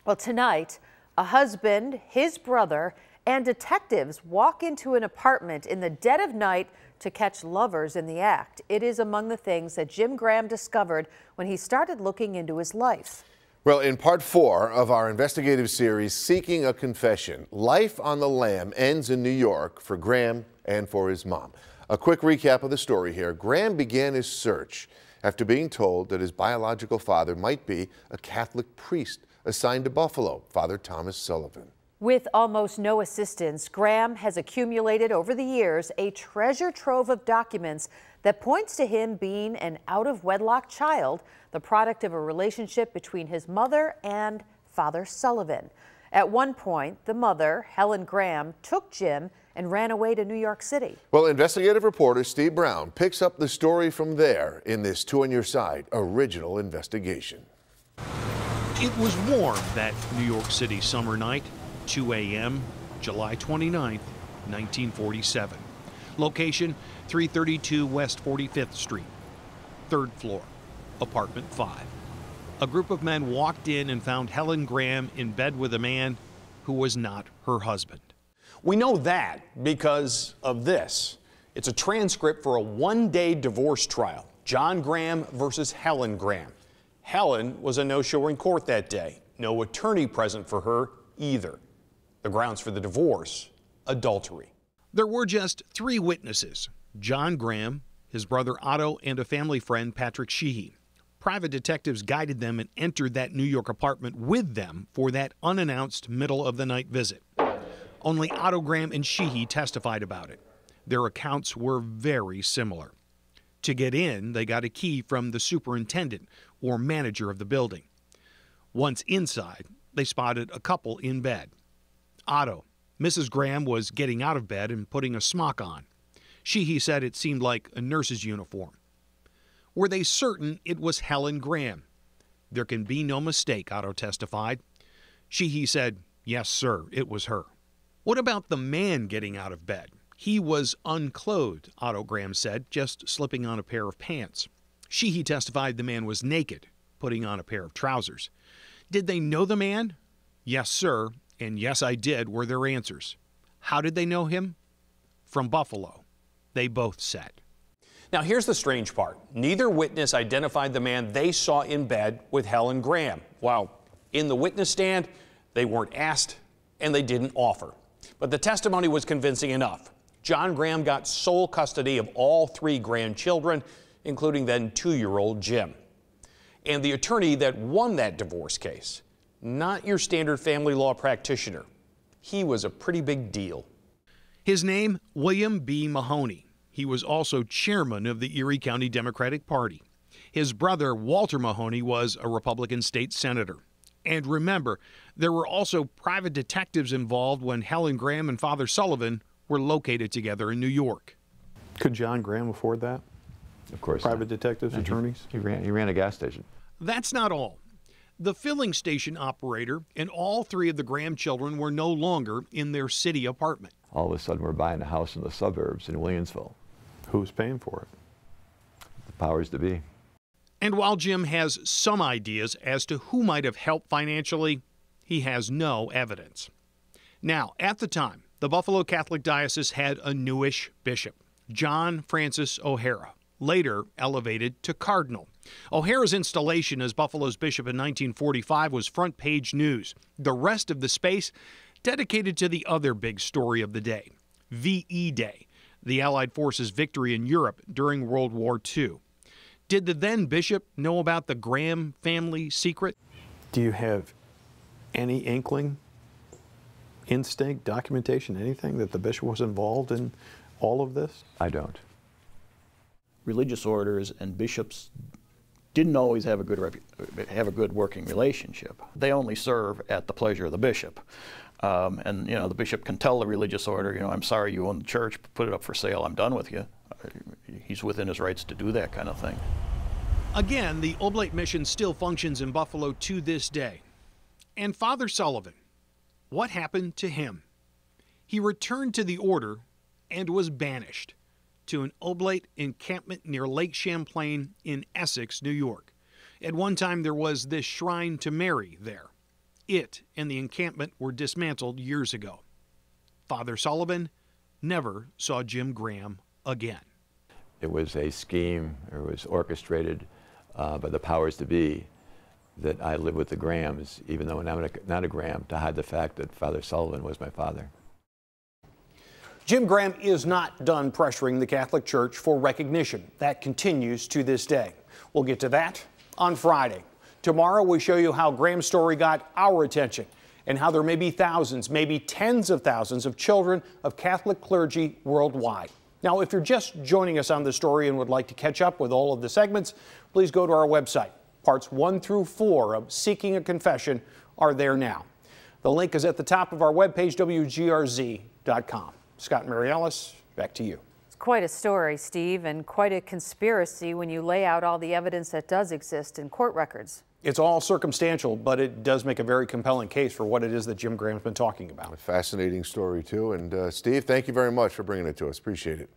Well, tonight, a husband, his brother, and detectives walk into an apartment in the dead of night to catch lovers in the act. It is among the things that Jim Graham discovered when he started looking into his life. Well, in part 4 of our investigative series, Seeking a Confession, life on the lam ends in New York for Graham and for his mom. A quick recap of the story here. Graham began his search after being told that his biological father might be a Catholic priest assigned to Buffalo, Father Thomas Sullivan. With almost no assistance, Graham has accumulated over the years a treasure trove of documents that points to him being an out-of-wedlock child, the product of a relationship between his mother and Father Sullivan. At one point, the mother, Helen Graham, took Jim and ran away to New York City. Well, investigative reporter Steve Brown picks up the story from there in this Two on Your Side original investigation. It was warm that New York City summer night, 2 a.m., July 29, 1947. Location, 332 West 45th Street, 3rd floor, apartment 5. A group of men walked in and found Helen Graham in bed with a man who was not her husband. We know that because of this. It's a transcript for a one-day divorce trial. John Graham versus Helen Graham. Helen was a no-show in court that day. No attorney present for her either. The grounds for the divorce, adultery. There were just 3 witnesses, John Graham, his brother Otto, and a family friend, Patrick Sheehy. Private detectives guided them and entered that New York apartment with them for that unannounced middle-of-the-night visit. Only Otto Graham and Sheehy testified about it. Their accounts were very similar. To get in, they got a key from the superintendent or manager of the building. Once inside, they spotted a couple in bed. Otto, Mrs. Graham was getting out of bed and putting a smock on. Sheehy said it seemed like a nurse's uniform. Were they certain it was Helen Graham? There can be no mistake, Otto testified. Sheehy said, yes, sir, it was her. What about the man getting out of bed? He was unclothed, Otto Graham said, just slipping on a pair of pants. Sheehy testified the man was naked, putting on a pair of trousers. Did they know the man? Yes, sir, and yes, I did, were their answers. How did they know him? From Buffalo, they both said. Now, here's the strange part. Neither witness identified the man they saw in bed with Helen Graham. While in the witness stand, they weren't asked and they didn't offer. But the testimony was convincing enough. John Graham got sole custody of all 3 grandchildren, including then 2-year-old Jim. And the attorney that won that divorce case, not your standard family law practitioner. He was a pretty big deal. His name, William B. Mahoney. He was also chairman of the Erie County Democratic Party. His brother, Walter Mahoney, was a Republican state senator. And remember, there were also private detectives involved when Helen Graham and Father Sullivan were located together in New York. Could John Graham afford that? Of course. Private detectives, attorneys? He ran a gas station. That's not all. The filling station operator and all 3 of the Graham children were no longer in their city apartment. All of a sudden, we're buying a house in the suburbs in Williamsville. Who's paying for it? The powers that be. And while Jim has some ideas as to who might have helped financially, he has no evidence. Now, at the time, the Buffalo Catholic Diocese had a newish bishop, John Francis O'Hara, later elevated to cardinal. O'Hara's installation as Buffalo's bishop in 1945 was front-page news. The rest of the space dedicated to the other big story of the day, VE Day, the Allied forces' victory in Europe during World War II. Did the then bishop know about the Graham family secret? Do you have any inkling, instinct, documentation, anything that the bishop was involved in all of this? I don't. Religious orders and bishops didn't always have a good working relationship. They only serve at the pleasure of the bishop. And you know, the bishop can tell the religious order, you know, I'm sorry you own the church, put it up for sale, I'm done with you. He's within his rights to do that kind of thing. Again, the Oblate Mission still functions in Buffalo to this day. And Father Sullivan, what happened to him? He returned to the order and was banished to an Oblate encampment near Lake Champlain in Essex, New York. At one time, there was this shrine to Mary there. it and the encampment were dismantled years ago. Father Sullivan never saw Jim Graham again. It was a scheme, or it was orchestrated by the powers to be, that I live with the Grahams, even though I'm not a Graham, to hide the fact that Father Sullivan was my father. Jim Graham is not done pressuring the Catholic Church for recognition. That continues to this day. We'll get to that on Friday. Tomorrow we show you how Graham's story got our attention and how there may be thousands, maybe tens of thousands of children of Catholic clergy worldwide. Now, if you're just joining us on this story and would like to catch up with all of the segments, please go to our website. Parts 1 through 4 of Seeking a Confession are there now. The link is at the top of our webpage, WGRZ.com. Scott and Mary Ellis, back to you. It's quite a story, Steve, and quite a conspiracy when you lay out all the evidence that does exist in court records. It's all circumstantial, but it does make a very compelling case for what it is that Jim Graham's been talking about. A fascinating story, too. And Steve, thank you very much for bringing it to us. Appreciate it.